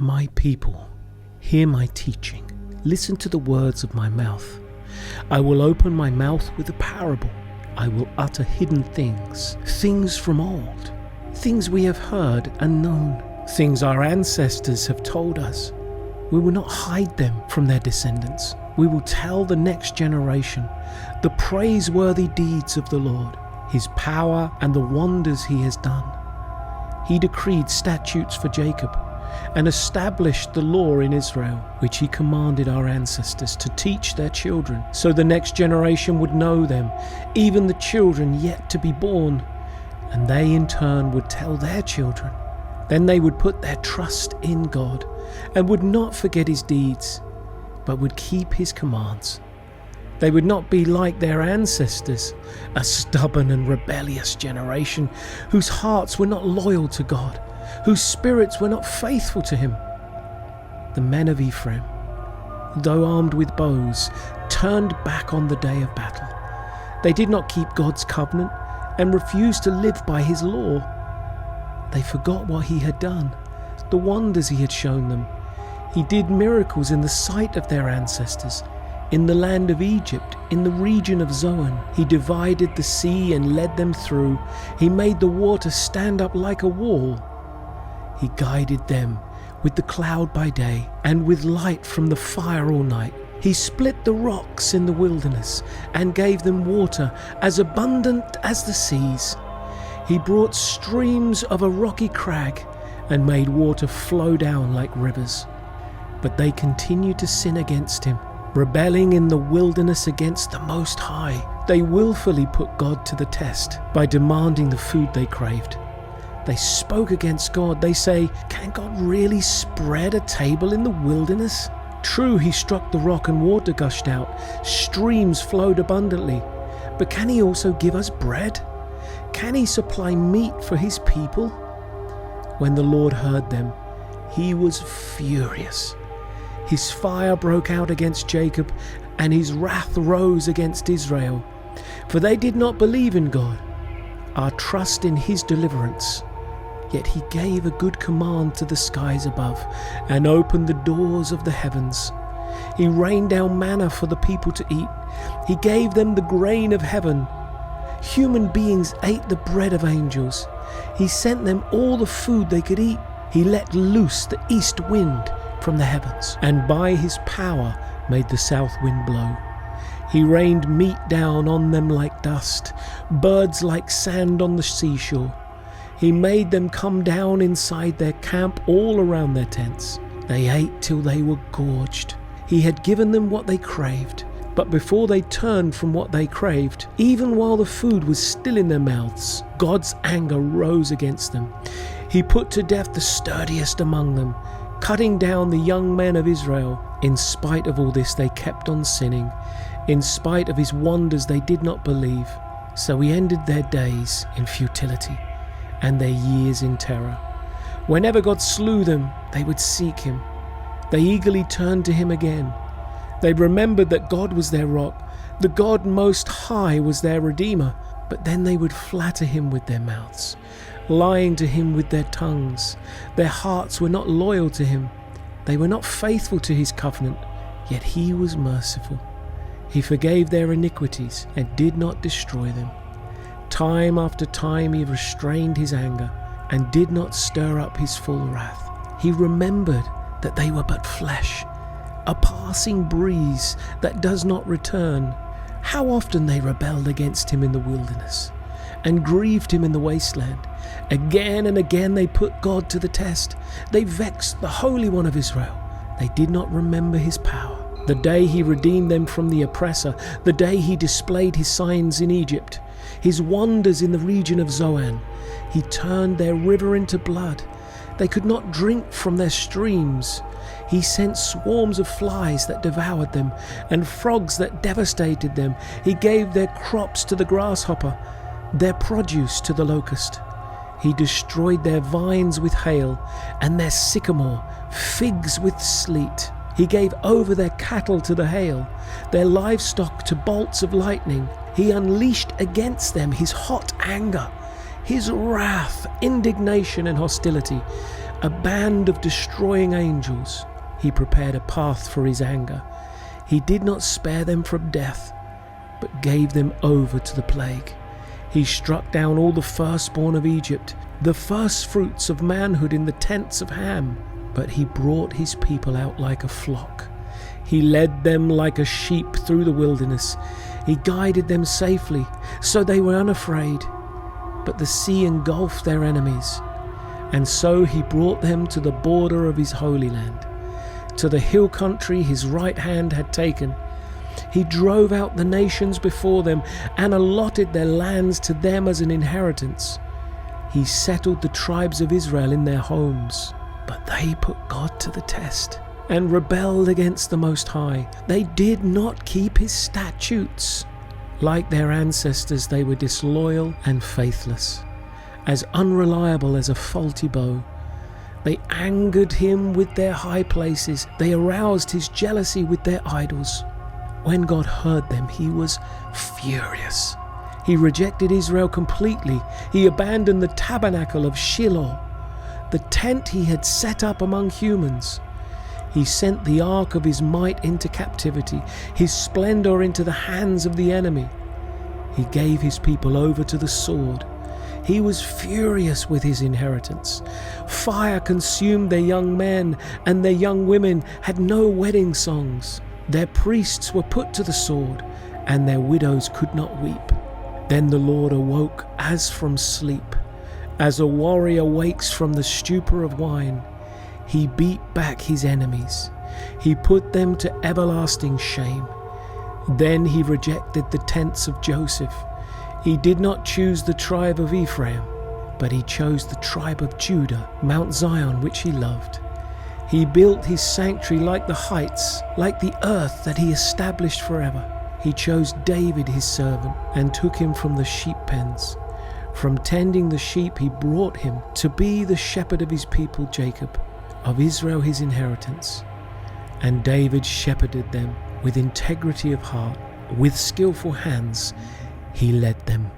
My people, hear my teaching. Listen to the words of my mouth. I will open my mouth with a parable. I will utter hidden things, things from old, things we have heard and known, things our ancestors have told us. We will not hide them from their descendants. We will tell the next generation the praiseworthy deeds of the Lord, his power and the wonders he has done. He decreed statutes for Jacob and established the law in Israel, which he commanded our ancestors to teach their children, so the next generation would know them, even the children yet to be born, and they in turn would tell their children. Then they would put their trust in God and would not forget his deeds, but would keep his commands. They would not be like their ancestors, a stubborn and rebellious generation whose hearts were not loyal to God, whose spirits were not faithful to him. The men of Ephraim, though armed with bows, turned back on the day of battle. They did not keep God's covenant and refused to live by his law. They forgot what he had done, the wonders he had shown them. He did miracles in the sight of their ancestors. In the land of Egypt, in the region of Zoan, he divided the sea and led them through. He made the water stand up like a wall. He guided them with the cloud by day and with light from the fire all night. He split the rocks in the wilderness and gave them water as abundant as the seas. He brought streams of a rocky crag and made water flow down like rivers. But they continued to sin against him, rebelling in the wilderness against the Most High. They willfully put God to the test by demanding the food they craved. They spoke against God. They say, "Can God really spread a table in the wilderness?" True, he struck the rock and water gushed out. Streams flowed abundantly. But can he also give us bread? Can he supply meat for his people? When the Lord heard them, he was furious. His fire broke out against Jacob, and his wrath rose against Israel. For they did not believe in God, our trust in his deliverance. Yet he gave a good command to the skies above, and opened the doors of the heavens. He rained down manna for the people to eat. He gave them the grain of heaven. Human beings ate the bread of angels. He sent them all the food they could eat. He let loose the east wind from the heavens, and by his power made the south wind blow. He rained meat down on them like dust, birds like sand on the seashore. He made them come down inside their camp all around their tents. They ate till they were gorged. He had given them what they craved, but before they turned from what they craved, even while the food was still in their mouths, God's anger rose against them. He put to death the sturdiest among them, cutting down the young men of Israel. In spite of all this, they kept on sinning. In spite of his wonders, they did not believe. So he ended their days in futility and their years in terror. Whenever God slew them, they would seek him. They eagerly turned to him again. They remembered that God was their rock, the God Most High was their Redeemer. But then they would flatter him with their mouths, lying to him with their tongues. Their hearts were not loyal to him. They were not faithful to his covenant, yet he was merciful. He forgave their iniquities and did not destroy them. Time after time he restrained his anger and did not stir up his full wrath. He remembered that they were but flesh, a passing breeze that does not return. How often they rebelled against him in the wilderness and grieved him in the wasteland. Again and again they put God to the test. They vexed the Holy One of Israel. They did not remember his power, the day he redeemed them from the oppressor, the day he displayed his signs in Egypt, his wonders in the region of Zoan. He turned their river into blood. They could not drink from their streams. He sent swarms of flies that devoured them, and frogs that devastated them. He gave their crops to the grasshopper, their produce to the locust. He destroyed their vines with hail, and their sycamore, figs with sleet. He gave over their cattle to the hail, their livestock to bolts of lightning. He unleashed against them his hot anger, his wrath, indignation, and hostility. a band of destroying angels. He prepared a path for his anger. He did not spare them from death, but gave them over to the plague. He struck down all the firstborn of Egypt, the firstfruits of manhood in the tents of Ham. But he brought his people out like a flock. He led them like a sheep through the wilderness. He guided them safely, so they were unafraid. But the sea engulfed their enemies, and so he brought them to the border of his holy land, to the hill country his right hand had taken. He drove out the nations before them and allotted their lands to them as an inheritance. He settled the tribes of Israel in their homes. But they put God to the test and rebelled against the Most High. They did not keep his statutes. Like their ancestors, they were disloyal and faithless, as unreliable as a faulty bow. They angered him with their high places. They aroused his jealousy with their idols. When God heard them, he was furious. He rejected Israel completely. He abandoned the tabernacle of Shiloh, the tent he had set up among humans. He sent the ark of his might into captivity, his splendor into the hands of the enemy. He gave his people over to the sword. He was furious with his inheritance. Fire consumed their young men, and their young women had no wedding songs. Their priests were put to the sword, and their widows could not weep. Then the Lord awoke as from sleep. As a warrior wakes from the stupor of wine, he beat back his enemies. He put them to everlasting shame. Then he rejected the tents of Joseph. He did not choose the tribe of Ephraim, but he chose the tribe of Judah, Mount Zion, which he loved. He built his sanctuary like the heights, like the earth that he established forever. He chose David his servant and took him from the sheep pens. From tending the sheep he brought him to be the shepherd of his people Jacob, of Israel his inheritance. And David shepherded them with integrity of heart, with skillful hands he led them.